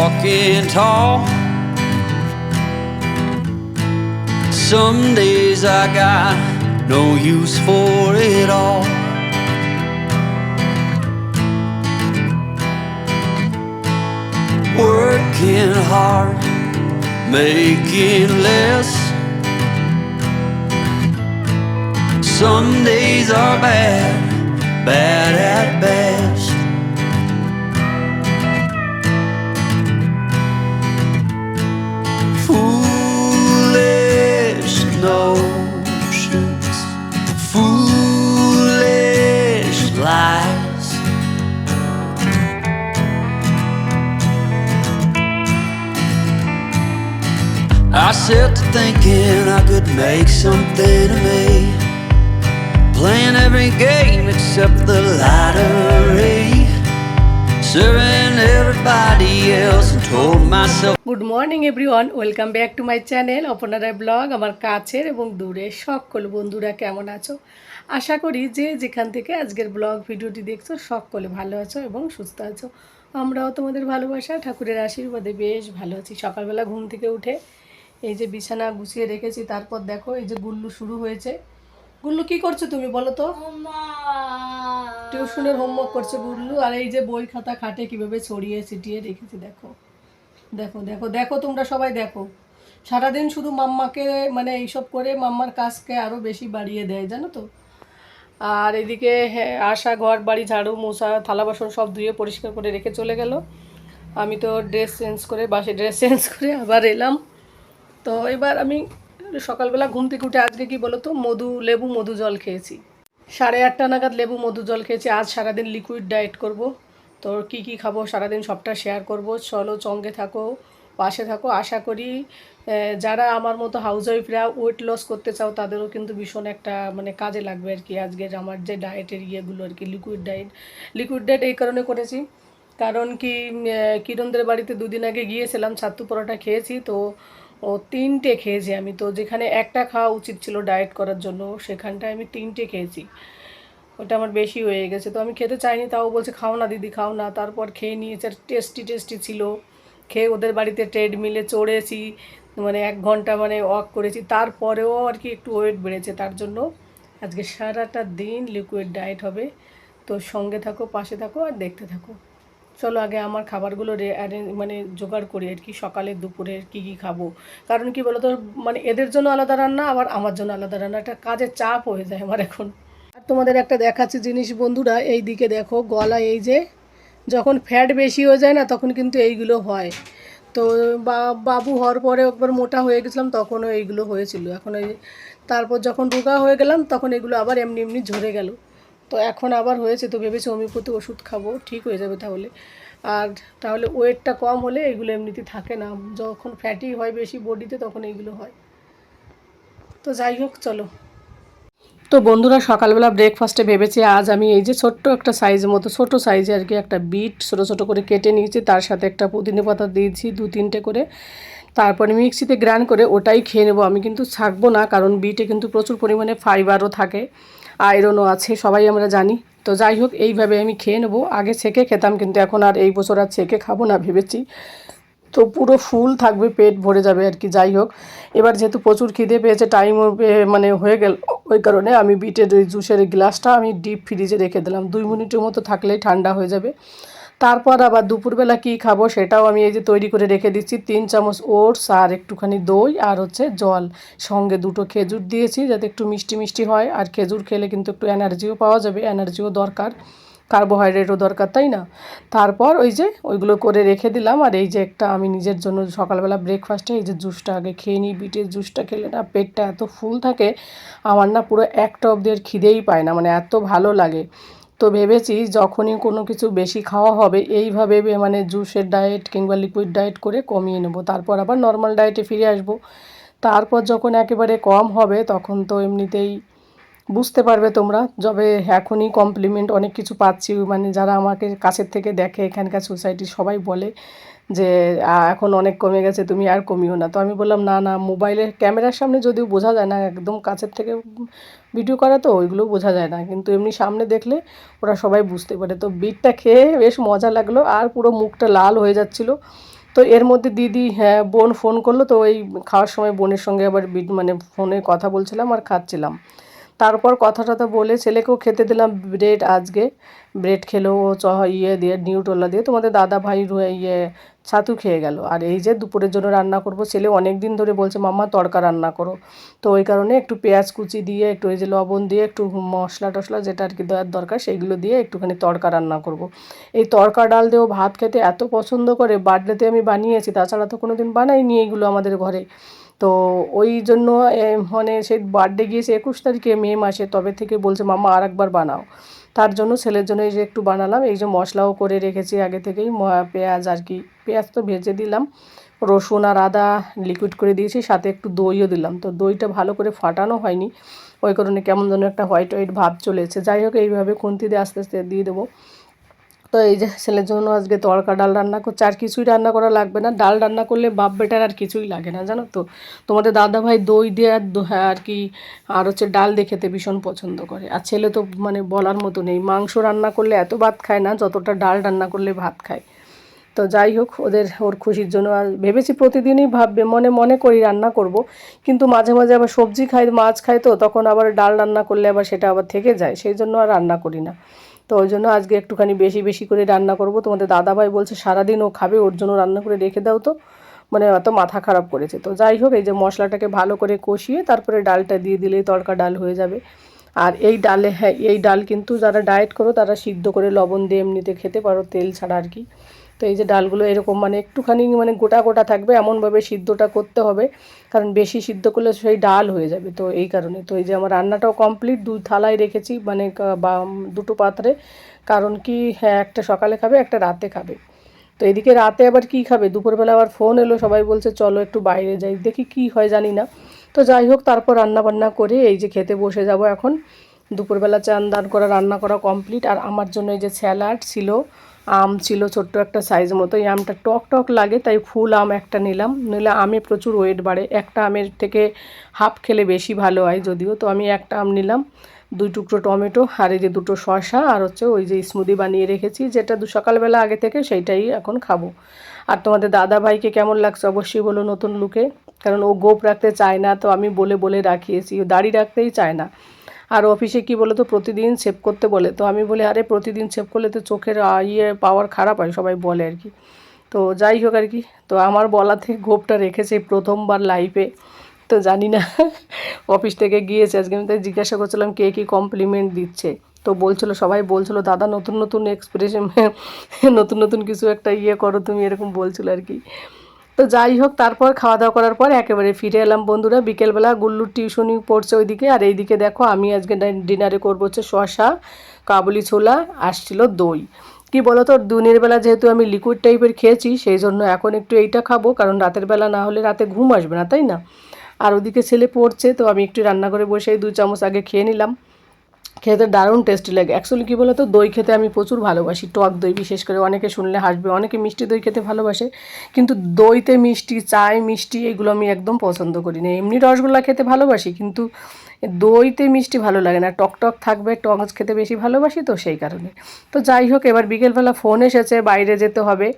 walking tall. Some days I got no use for it all. Working hard, making less. Some days are bad, bad at best. Foolish notions, foolish lies. I set to thinking I could make something of me, playing every game except the lottery, serving everybody else and told myself. Good morning everyone, welcome back to my channel অপনারা blog. আমার কাছের এবং দূরের সকল বন্ধুরা কেমন আছো? আশা করি যে যেখান থেকে আজকের ব্লগ ভিডিওটি দেখছো সকলে ভালো আছো এবং সুস্থ আছো। আমরাও তোমাদের ভালোবাসা ঠাকুরের আশীর্বাদে বেশ ভালো আছি। সকালবেলা ঘুম থেকে উঠে এই যে বিছানা গুছিয়ে রেখেছি, তারপর দেখো এই যে গুল্লু শুরু হয়েছে। গুল্লু কি করছো তুমি বলো তো? টিউশনের হোমওয়ার্ক করছে গুল্লু। আর এই যে বই খাতা খাটে কিভাবে ছড়িয়ে ছিটিয়ে রেখেছি দেখো দেখো দেখো দেখো, তোমরা সবাই দেখো। সারাদিন শুধু মাম্মাকে মানে এইসব করে মাম্মার কাজকে আরও বেশি বাড়িয়ে দেয়, জানো তো। আর এদিকে আশা ঘর বাড়ি ঝাড়ু মোছা থালা বাসন সব ধুয়ে পরিষ্কার করে রেখে চলে গেল। আমি তো ড্রেস চেঞ্জ করে বাসে ড্রেস চেঞ্জ করে আবার এলাম। তো এবার আমি সকালবেলা ঘুম থেকে উঠে আজকে কি বলো তো, লেবু মধু জল খেয়েছি। 8:30 নাগাদ লেবু মধু জল খেয়েছি। আজ সারাদিন লিকুইড ডায়েট করব। তো কি কি খাবো সারাদিন সবটা শেয়ার করব। চলো সঙ্গে থাকো, পাশে থাকো। আশা করি যারা আমার মতো হাউসওয়াইফরা ওয়েট লস করতে চাও তাদেরও কিন্তু ভীষণ একটা মানে কাজে লাগবে আর কি আজকের আমার যে ডায়েটের ইয়েগুলো আর কি। লিকুইড ডায়েট এই কারণে করেছি, কারণ কি কিরণদের বাড়িতে দুদিন আগে গিয়েছিলাম, ছাতু পরোটা খেয়েছি। তো 3টে খেয়েছি আমি। তো যেখানে একটা খাওয়া উচিত ছিল ডায়েট করার জন্য, সেখানটায় আমি 3টে খেয়েছি। ওটা আমার বেশি হয়ে গেছে। তো আমি খেতে চাইনি, তাও বলছে খাও না দিদি খাও না। তারপর খেয়ে নিয়েছে, টেস্টি ছিল। খেয়ে ওদের বাড়িতে ট্রেডমিলে চড়েছি, মানে 1 ঘন্টা মানে ওয়াক করেছি। তারপরেও আর কি একটু ওয়েট বেড়েছে। তার জন্য আজকে সারাটা দিন লিকুইড ডায়েট হবে। তো সঙ্গে থাকো, পাশে থাকো আর দেখতে থাকো। চলো আগে আমার খাবারগুলো মানে জোগাড় করি আর কি, সকালে দুপুরে কি কি খাবো। কারণ কি বলো তো, মানে এদের জন্য আলাদা রান্না আবার আমার জন্য আলাদা রান্না, একটা কাজের চাপ হয়ে যায় আমার এখন। আর তোমাদের একটা দেখাচ্ছি জিনিস বন্ধুরা, এই দিকে দেখো গলা, এই যে যখন ফ্যাট বেশি হয়ে যায় না তখন কিন্তু এইগুলো হয়। তো বাবু হওয়ার পরে একবার মোটা হয়ে গেছিলাম তখনও এইগুলো হয়েছিল। এখন এই তারপর যখন রোগা হয়ে গেলাম তখন এগুলো আবার এমনি এমনি ঝরে গেল। তো এখন আবার হয়েছে, তো ভেবেছি হোমিওপ্যাথি ওষুধ খাবো, ঠিক হয়ে যাবে তাহলে। আর তাহলে ওয়েটটা কম হলে এইগুলো এমনিতে থাকে না, যখন ফ্যাটি হয় বেশি বডিতে তখন এইগুলো হয়। তো যাই হোক চলো। তো বন্ধুরা সকালবেলা ব্রেকফাস্টে ভেবেছি আজ আমি এই যে ছোট্ট একটা সাইজের মতো, ছোটো সাইজে আর কি একটা বিট ছোটো ছোটো করে কেটে নিয়েছি, তার সাথে একটা পুদিনা পাতা দিয়েছি 2-3টে করে। তারপরে মিক্সিতে গ্রাইন্ড করে ওটাই খেয়ে নেবো। আমি কিন্তু ছাকবো না, কারণ বিটে কিন্তু প্রচুর পরিমাণে ফাইবারও থাকে, আয়রনও আছে, সবাই আমরা জানি। তো যাই হোক এইভাবে আমি খেয়ে নেবো। আগে ছেঁকে খেতাম, কিন্তু এখন আর এই বছর আর ছেঁকে খাবো না ভেবেছি। তো পুরো ফুল থাকবে, পেট ভরে যাবে আর কি। যাই হোক এবার যেহেতু প্রচুর খিদে পেয়েছে, টাইমও মানে হয়ে গেল, ওই কারণে আমি বিটের ওই জুসের গ্লাসটা আমি ডিপ ফ্রিজে রেখে দিলাম। 2 মিনিটের মতো থাকলেই ঠান্ডা হয়ে যাবে। তারপর আবার দুপুরবেলা কী খাবো সেটাও আমি এই যে তৈরি করে রেখে দিচ্ছি। 3 চামচ ওটস আর একটুখানি দই আর হচ্ছে জল, সঙ্গে 2টো খেজুর দিয়েছি যাতে একটু মিষ্টি মিষ্টি হয়। আর খেজুর খেলে কিন্তু একটু এনার্জিও পাওয়া যাবে, এনার্জিও দরকার, কার্বোহাইড্রেটও দরকার, তাই না? তারপর ওই যে ওইগুলো করে রেখে দিলাম। আর এই যে একটা আমি নিজের জন্য সকালবেলা ব্রেকফাস্টে এই যে জুসটা আগে খেয়ে নিই। বিটের জুসটা খেলে না পেটটা এত ফুল থাকে, আমার না পুরো একটা অবধি আর খিদেই পায় না, মানে এত ভালো লাগে। তো ভেবেছি যখনই কোনো কিছু বেশি খাওয়া হবে এইভাবে মানে জুসের ডায়েট কিংবা লিকুইড ডায়েট করে কমিয়ে নেব, তারপর আবার নর্মাল ডায়েটে ফিরে আসব। তারপর যখন একেবারে কম হবে তখন তো এমনিতেই বুঝতে পারবে তোমরা। যবে এখনই কমপ্লিমেন্ট অনেক কিছু পাচ্ছি, মানে যারা আমাকে কাছের থেকে দেখে এখানকার সোসাইটির সবাই বলে যে এখন অনেক কমে গেছে, তুমি আর কমিও না। তো আমি বললাম না না, মোবাইলের ক্যামেরার সামনে যদিও বোঝা যায় না, একদম কাছের থেকে ভিডিও করা তো ওইগুলো বোঝা যায় না, কিন্তু এমনি সামনে দেখলে ওরা সবাই বুঝতে পারে। তো বিটটা খেয়ে বেশ মজা লাগলো, আর পুরো মুখটা লাল হয়ে যাচ্ছিলো। তো এর মধ্যে দিদি হ্যাঁ বোন ফোন করলো, তো ওই খাওয়ার সময় বোনের সঙ্গে আবার মানে ফোনে কথা বলছিলাম আর খাচ্ছিলাম। তারপর কথা টথা বলে ছেলেকেও খেতে দিলাম ব্রেড, আজকে ব্রেড খেলো ও ইয়ে দিয়ে নিউট্রেলা দিয়ে। তোমাদের দাদা ভাই ইয়ে ছাতু খেয়ে গেল। আর এই যে দুপুরের জন্য রান্না করব, ছেলে অনেক দিন ধরে বলছে মাম্মা তড়কা রান্না করো, তো ওই কারণে একটু পেঁয়াজ কুচি দিয়ে একটু এই যে লবণ দিয়ে একটু মশলা টশলা যেটা আর কি দেওয়ার দরকার সেইগুলো দিয়ে একটুখানি তড়কা রান্না করব। এই তড়কা ডাল দিয়েও ভাত খেতে এত পছন্দ করে, বার্থডেতে আমি বানিয়েছি, তাছাড়া তো কোনো দিন বানাইনি এইগুলো আমাদের ঘরে। তো ওই জন্য মানে সেই বার্থডে গিয়েছে 21 তারিখে মে মাসে, তবে থেকে বলছে মাম্মা আর একবার বানাও। তার জন্য ছেলের জন্য এই যে একটু বানালাম। এই যে মশলাও করে রেখেছি আগে থেকেই, পেঁয়াজ আর কি, পেঁয়াজ তো ভেজে দিলাম, রসুন আর আদা লিকুইড করে দিয়েছি, সাথে একটু দইও দিলাম। তো দইটা ভালো করে ফাটানো হয়নি, ওই কারণে কেমন যেন একটা হোয়াইট হোয়াইট ভাব চলেছে। যাই হোক এইভাবে খুন্তি দিয়ে আস্তে আস্তে দিয়ে দেবো। তো এই যে ছেলের জন্য আজকে তড়কা ডাল রান্না করছে, আর কিছুই রান্না করা লাগবে না। ডাল রান্না করলে বাপ বেটার আর কিছুই লাগে না, জানো তো। তোমাদের দাদাভাই দই দিয়ে আর কি আর হচ্ছে ডাল দিয়ে খেতে ভীষণ পছন্দ করে। আর ছেলে তো মানে বলার মতো নেই, মাংস রান্না করলে এত ভাত খায় না যতটা ডাল রান্না করলে ভাত খায়। তো যাই হোক ওর খুশির জন্য আর ভেবেছি প্রতিদিনই ভাববে মনে মনে করি রান্না করব, কিন্তু মাঝে মাঝে আবার সবজি খাই, মাছ খাই, তো তখন আবার ডাল রান্না করলে আবার সেটা আবার থেকে যায়, সেই জন্য আর রান্না করি না। তো ওই জন্য আজকে একটুখানি বেশি বেশি করে রান্না করব। তোমাদের দাদাভাই বলছে সারাদিন ও খাবে, ওর জন্য রান্না করে রেখে দাও, তো মানে অত মাথা খারাপ করেছে। তো যাই হোক এই যে মশলাটাকে ভালো করে কষিয়ে তারপরে ডালটা দিয়ে দিলেই তড়কা ডাল হয়ে যাবে। আর এই ডালে হ্যাঁ এই ডাল কিন্তু যারা ডায়েট করো তারা সিদ্ধ করে লবণ দিয়ে এমনিতে খেতে পারো, তেল ছাড়া আর কি। তো এই যে ডালগুলো এরকম মানে একটুখানি মানে গোটা গোটা থাকবে, এমনভাবে সিদ্ধটা করতে হবে, কারণ বেশি সিদ্ধ করলে সেই ডাল হয়ে যাবে। তো এই কারণে তো এই যে আমার রান্নাটাও কমপ্লিট, 2 থালায় রেখেছি মানে বা 2টো পাত্রে, কারণ কি হ্যাঁ একটা সকালে খাবে একটা রাতে খাবে। তো এদিকে রাতে আবার কি খাবে, দুপুরবেলা আবার ফোন এলো, সবাই বলছে চলো একটু বাইরে যাই, দেখি কি হয় জানি না। তো যাই হোক তারপর রান্না বান্না করে এই যে খেতে বসে যাব এখন। দুপুরবেলা চান দান করা রান্না করা কমপ্লিট। আর আমার জন্য এই যে স্যালাড ছিল, আম ছিল ছোট্ট একটা সাইজ মতো, এই আমটা টক টক লাগে তাই ফুল আম একটা নিলাম, নিলে আমে প্রচুর ওয়েট বাড়ে, একটা আমের থেকে হাফ খেলে বেশি ভালো হয় যদিও। তো আমি একটা আম নিলাম, 2 টুকরো টমেটো, আর এই যে 2টো শসা, আর হচ্ছে ওই যে স্মুদি বানিয়ে রেখেছি যেটা সকালবেলা আগে থেকে, সেইটাই এখন খাবো। আর তোমাদের দাদা ভাইকে কেমন লাগছে অবশ্যই বলো নতুন লুকে, কারণ ও গোপ রাখতে চায় না, তো আমি বলে বলে রাখিয়েছি, ও দাড়ি রাখতেই চায় না। আর অফিসে কি বলে তো প্রতিদিন সেভ করতে বলে, তো আমি বলি আরে প্রতিদিন সেভ করলে তো চোখের পাওয়ার খারাপ হয়, সবাই বলে আর কি। তো যাই হোক আর কি, তো আমার বলাতে গোপটা রেখেছে প্রথমবার লাইফে। তো জানি না অফিস থেকে গিয়েছে আজকে, আমি তাই জিজ্ঞাসা করছিলাম কে কী কমপ্লিমেন্ট দিচ্ছে, তো বলছিল সবাই বলছিল দাদা নতুন নতুন এক্সপ্রেশন নতুন নতুন কিছু একটা করো তুমি, এরকম বলছিল আর কি। তো যাই হোক তারপর খাওয়া দাওয়া করার পর একেবারে ফিরে এলাম বন্ধুরা, বিকেলবেলা গুল্লুর টিউশনি পড়ছে ওইদিকে, আর এইদিকে দেখো আমি আজকে ডিনারে করবো হচ্ছে শসা, কাবুলি ছোলা, আসছিল দই। কি বলো তো দিনের বেলা যেহেতু আমি লিকুইড টাইপের খেয়েছি, সেই জন্য এখন একটু এইটা খাবো, কারণ রাতের বেলা না হলে রাতে ঘুম আসবে না, তাই না। আর ওদিকে ছেলে পড়ছে, তো আমি একটু রান্না করে বসেই 2 চামচ আগে খেয়ে নিলাম। খেতে দারুণ টেস্টি লাগে। অ্যাকচুয়ালি কী বলো তো দই খেতে আমি প্রচুর ভালোবাসি, টক দই বিশেষ করে, অনেকে শুনলে হাসবে, অনেকে মিষ্টি দই খেতে ভালোবাসে, কিন্তু দইতে মিষ্টি, চায় মিষ্টি, এগুলো আমি একদম পছন্দ করি না। এমনি রসগোল্লা খেতে ভালোবাসি, কিন্তু দইতে মিষ্টি ভালো লাগে না, টক টক থাকবে, টক খেতে বেশি ভালোবাসি, তো সেই কারণে। তো যাই হোক এবার বিকেলবেলা ফোন এসেছে বাইরে যেতে হবে,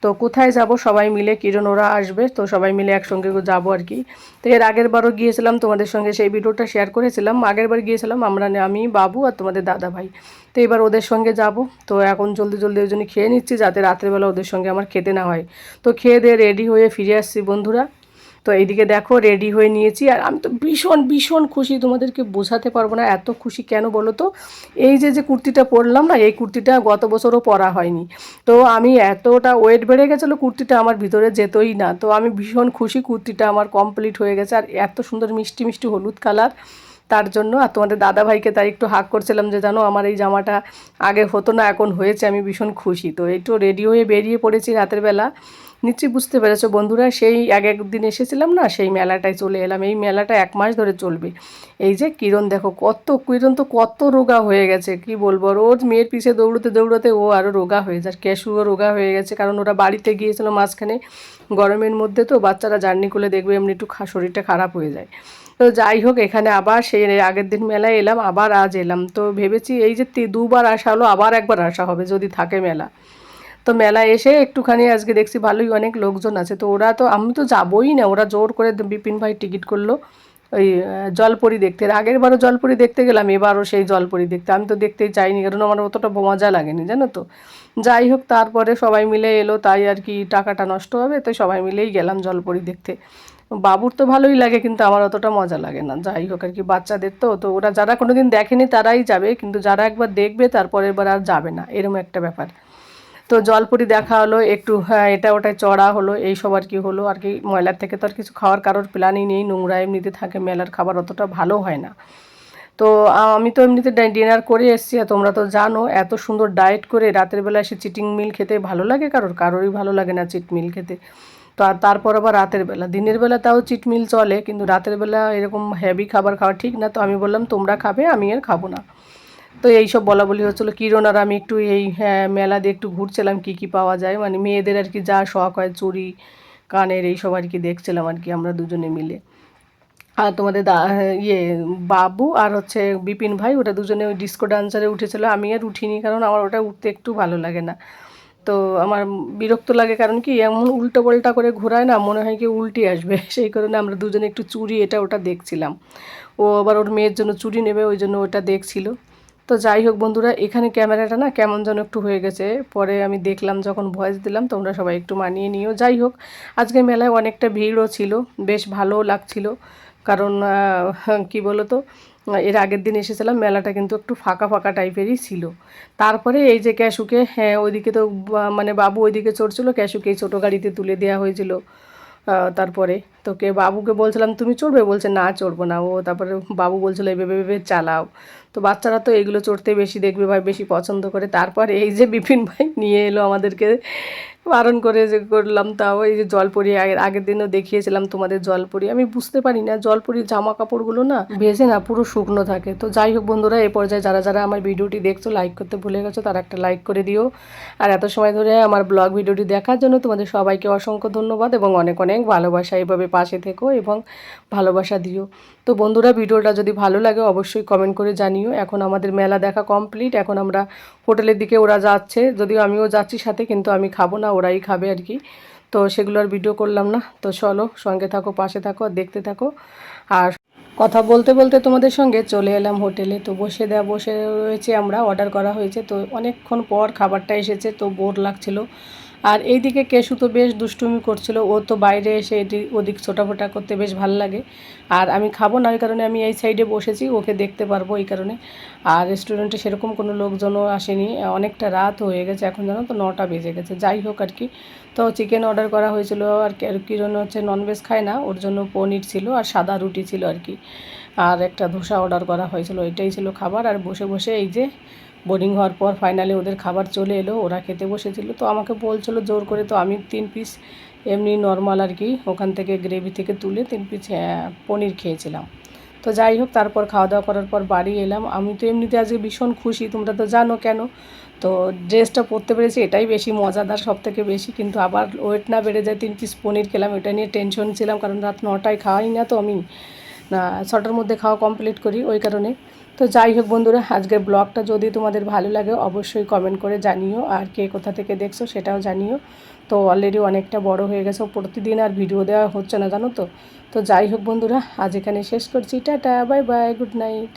তো কোথায় যাব সবাই মিলে, কিরণ ওরা আসবে, তো সবাই মিলে একসঙ্গে যাবো আর কি। তো এর আগের বারও গিয়েছিলাম, তোমাদের সঙ্গে সেই ভিডিওটা শেয়ার করেছিলাম, আগের বার গিয়েছিলাম আমি বাবু আর তোমাদের দাদা ভাই। তো এবার ওদের সঙ্গে যাব, তো এখন জলদি জলদি ওই জন্য খেয়ে নিচ্ছি যাতে রাত্রেবেলা ওদের সঙ্গে আমার খেতে না হয়। তো খেয়ে দিয়ে রেডি হয়ে ফিরে আসছি বন্ধুরা। তো এইদিকে দেখো রেডি হয়ে নিয়েছি, আর আমি তো ভীষণ ভীষণ খুশি, তোমাদেরকে বোঝাতে পারবো না এত খুশি কেন বলো তো। এই যে কুর্তিটা পরলাম না, এই কুর্তিটা গত বছরও পরা হয়নি, তো আমি এতটা ওয়েট বেড়ে গেছিলো কুর্তিটা আমার ভিতরে যেতই না, তো আমি ভীষণ খুশি কুর্তিটা আমার কমপ্লিট হয়ে গেছে, আর এত সুন্দর মিষ্টি মিষ্টি হলুদ কালার, তার জন্য। আর তোমাদের দাদাভাইকে তাই একটু হাক করছিলাম যে জানো আমার এই জামাটা আগে হতো না এখন হয়েছে, আমি ভীষণ খুশি। তো একটু রেডি হয়ে বেরিয়ে পড়েছি রাতের বেলা, নিশ্চয়ই বুঝতে পেরেছো বন্ধুরা, সেই একদিন এসেছিলাম না সেই মেলাটায় চলে এলাম, এই মেলাটা 1 মাস ধরে চলবে। এই যে কিরণ দেখো কিরণ তো কত রোগা হয়ে গেছে কি বলবো, রোজ মেয়ের পিছে দৌড়তে দৌড়তে ও আরও রোগা হয়ে যায়, ক্যাশুও রোগা হয়ে গেছে, কারণ ওরা বাড়িতে গিয়েছিল মাঝখানে গরমের মধ্যে, তো বাচ্চারা জার্নি করলে দেখবে এমনি একটু শরীরটা খারাপ হয়ে যায়। তো যাই হোক এখানে আবার সেই আগের দিন মেলায় এলাম, আবার আজ এলাম, তো ভেবেছি এই যে 2বার আসা হলো, আবার একবার আসা হবে যদি থাকে মেলা। তো মেলায় এসে একটুখানি আজকে দেখছি ভালোই অনেক লোকজন আছে, তো ওরা তো, আমি তো যাবোই না, ওরা জোর করে বিপিন ভাই টিকিট করলো ওই জলপরি দেখতে। আগের বারও জলপরি দেখতে গেলাম, এবারও সেই জলপরি দেখতে। আমি তো দেখতেই চাইনি, কারণ আমার অতটা মজা লাগেনি জানো তো। যাই হোক, তারপরে সবাই মিলে এলো, তাই আর কি টাকাটা নষ্ট হবে, তো সবাই মিলেই গেলাম জলপরি দেখতে। বাবুর তো ভালোই লাগে, কিন্তু আমার অতটা মজা লাগে না। যাই হোক আর কি, বাচ্চাদের তো, তো ওরা যারা কোনোদিন দেখেনি তারাই যাবে, কিন্তু যারা একবার দেখবে তারপরের বার আর যাবে না, এরকম একটা ব্যাপার। তো জলপুরি দেখা হলো একটু, হ্যাঁ এটা ওটাই চড়া হলো, এই সব আর কি হলো আর কি। ময়লার থেকে তো আর কিছু খাওয়ার কারোর প্ল্যানই নেই, নোংরা এমনিতে থাকে, মেলার খাবার অতটা ভালো হয় না। তো আমি তো এমনিতে ডিনার করে এসেছি, আর তোমরা তো জানো এত সুন্দর ডায়েট করে রাতের বেলা এসে চিটিং মিল খেতে ভালো লাগে কারোরই ভালো লাগে না চিট মিল খেতে। তো আর তারপর আবার রাতের বেলা, দিনের বেলা তাও চিট মিল চলে, কিন্তু রাতের বেলা এরকম হেভি খাবার খাওয়া ঠিক না। তো আমি বললাম তোমরা খাবে, আমি আর খাবো না। তো এইসব বলা বলি হচ্ছিলো। কিরণ আর আমি একটু এই মেলা দিয়ে একটু ঘুরছিলাম, কী কী পাওয়া যায়, মানে মেয়েদের আর কি যা শখ হয়, চুড়ি কানের এইসব আর কি দেখছিলাম আর কি আমরা দুজনে মিলে। আর তোমাদের বাবু আর হচ্ছে বিপিন ভাই, ওটা দুজনে ওই ডিস্কো ডান্সারে উঠেছিল। আমি আর উঠিনি, কারণ আমার ওটা উঠতে একটু ভালো লাগে না। তো আমার বিরক্ত লাগে, কারণ কি এমন উল্টো পাল্টা করে ঘোরায় না, মনে হয় কি উল্টে আসবে। সেই কারণে আমরা দুজনে একটু চুড়ি এটা ওটা দেখছিলাম। ও আবার ওর মেয়ের জন্য চুড়ি নেবে, ওই জন্য ওটা দেখছিল। তো যাই হোক বন্ধুরা, এখানে ক্যামেরাটা না কেমন যেন একটু হয়ে গেছে, পরে আমি দেখলাম যখন ভয়েস দিলাম, তোমরা সবাই একটু মানিয়ে নিও। যাই হোক, আজকে মেলায় অনেকটা ভিড়ও ছিল, বেশ ভালোও লাগছিল। কারণ কি বলো তো, এর আগের দিন এসেছিলাম, মেলাটা কিন্তু একটু ফাঁকা ফাঁকা টাইপেরই ছিল। তারপরে এই যে ক্যাশুকে, হ্যাঁ ওইদিকে তো মানে বাবু ওইদিকে চড়ছিল, ক্যাশুকে এই ছোটো গাড়িতে তুলে দেওয়া হয়েছিল। তারপরে তোকে বাবুকে বলছিলাম তুমি চড়বে, বলছে না চড়বো না ও। তারপরে বাবু বলছিল এভাবে ভেবে চালাও। তো বাচ্চারা তো এইগুলো চড়তে বেশি দেখবে ভাই, বেশি পছন্দ করে। তারপর এই যে বিপিন ভাই নিয়ে এলো আমাদেরকে, বারণ করে যে করলাম, তাও এই যে জলপরি আগের দিনও দেখিয়েছিলাম তোমাদের জলপরি। আমি বুঝতে পারি না, জলপরির জামা কাপড়গুলো না ভেজে না পুরো শুকনো থাকে। তো যাই হোক বন্ধুরা, এই পর্যায়ে যারা যারা আমার ভিডিওটি দেখছো, লাইক করতে ভুলে গেছো, তারা একটা লাইক করে দিও। আর এত সময় ধরে আমার ব্লগ ভিডিওটি দেখার জন্য তোমাদের সবাইকে অসংখ্য ধন্যবাদ এবং অনেক অনেক ভালোবাসা। এইভাবে পাশে থেকো এবং ভালোবাসা দিও। তো বন্ধুরা, ভিডিওটা যদি ভালো লাগে অবশ্যই কমেন্ট করে জানিও। এখন আমাদের মেলা দেখা কমপ্লিট, এখন আমরা হোটেলের দিকে, ওরা যাচ্ছে, যদিও আমিও যাচ্ছি সাথে, কিন্তু আমি খাবো না, ওরাই খাবে আর কি। তো সেগুলো আর ভিডিও করলাম না। তো চলো, সঙ্গে থাকো, পাশে থাকো, আর দেখতে থাকো। আর কথা বলতে বলতে তোমাদের সঙ্গে চলে এলাম হোটেলে। তো বসে রয়েছে আমরা, অর্ডার করা হয়েছে। তো অনেকক্ষণ পর খাবারটা এসেছে, তো বোর লাগছিল। আর এইদিকে কেশু তো বেশ দুষ্টুমি করছিল, ও তো বাইরে এসে ওদিক ছোটাফোটা করতে বেশ ভালো লাগে। আর আমি খাবো না, ওই কারণে আমি এই সাইডে বসেছি, ওকে দেখতে পারবো এই কারণে। আর রেস্টুরেন্টে সেরকম কোনো লোকজনও আসেনি, অনেকটা রাত হয়ে গেছে, এখন জানো তো 9টা বেজে গেছে। যাই হোক আর কি, তো চিকেন অর্ডার করা হয়েছিল। আর কিরণ হচ্ছে ননভেজ খায় না, ওর জন্য পনির ছিল আর সাদা রুটি ছিল আর কি। আর একটা ধোসা অর্ডার করা হয়েছিল, এটাই ছিল খাবার। আর বসে বসে এই যে বোর্ডিং হওয়ার পর ফাইনালি ওদের খাবার চলে এলো, ওরা খেতে বসেছিল। তো আমাকে বলছিল জোর করে, তো আমি 3 পিস এমনি নর্মাল আর কি ওখান থেকে গ্রেভি থেকে তুলে 3 পিস পনির খেয়েছিলাম। তো যাই হোক, তারপর খাওয়া দাওয়া করার পর বাড়ি এলাম। আমি তো এমনিতে আজকে ভীষণ খুশি, তোমরা তো জানো কেন। তো ড্রেসটা পরতে পেরেছি, এটাই বেশি মজাদার সব থেকে বেশি। কিন্তু আবার ওয়েট না বেড়ে যায়, 3 পিস পনির খেলাম, এটা নিয়ে টেনশন ছিলাম, কারণ রাত 9টায় খাওয়াই না তো আমি, না 6টার মধ্যে খাওয়া কমপ্লিট করি, ওই কারণে। তো যাই হোক বন্ধুরা, আজকের ব্লগটা যদি তোমাদের ভালো লাগে অবশ্যই কমেন্ট করে জানিও, আর কে কোথা থেকে দেখছো সেটাও জানিও। তো অলরেডি অনেকটা বড় হয়ে গেছে, প্রতিদিন আর ভিডিও দেওয়া হচ্ছে না জানো তো। তো যাই হোক বন্ধুরা, আজ এখানে শেষ করছি, tata, bye bye, good night.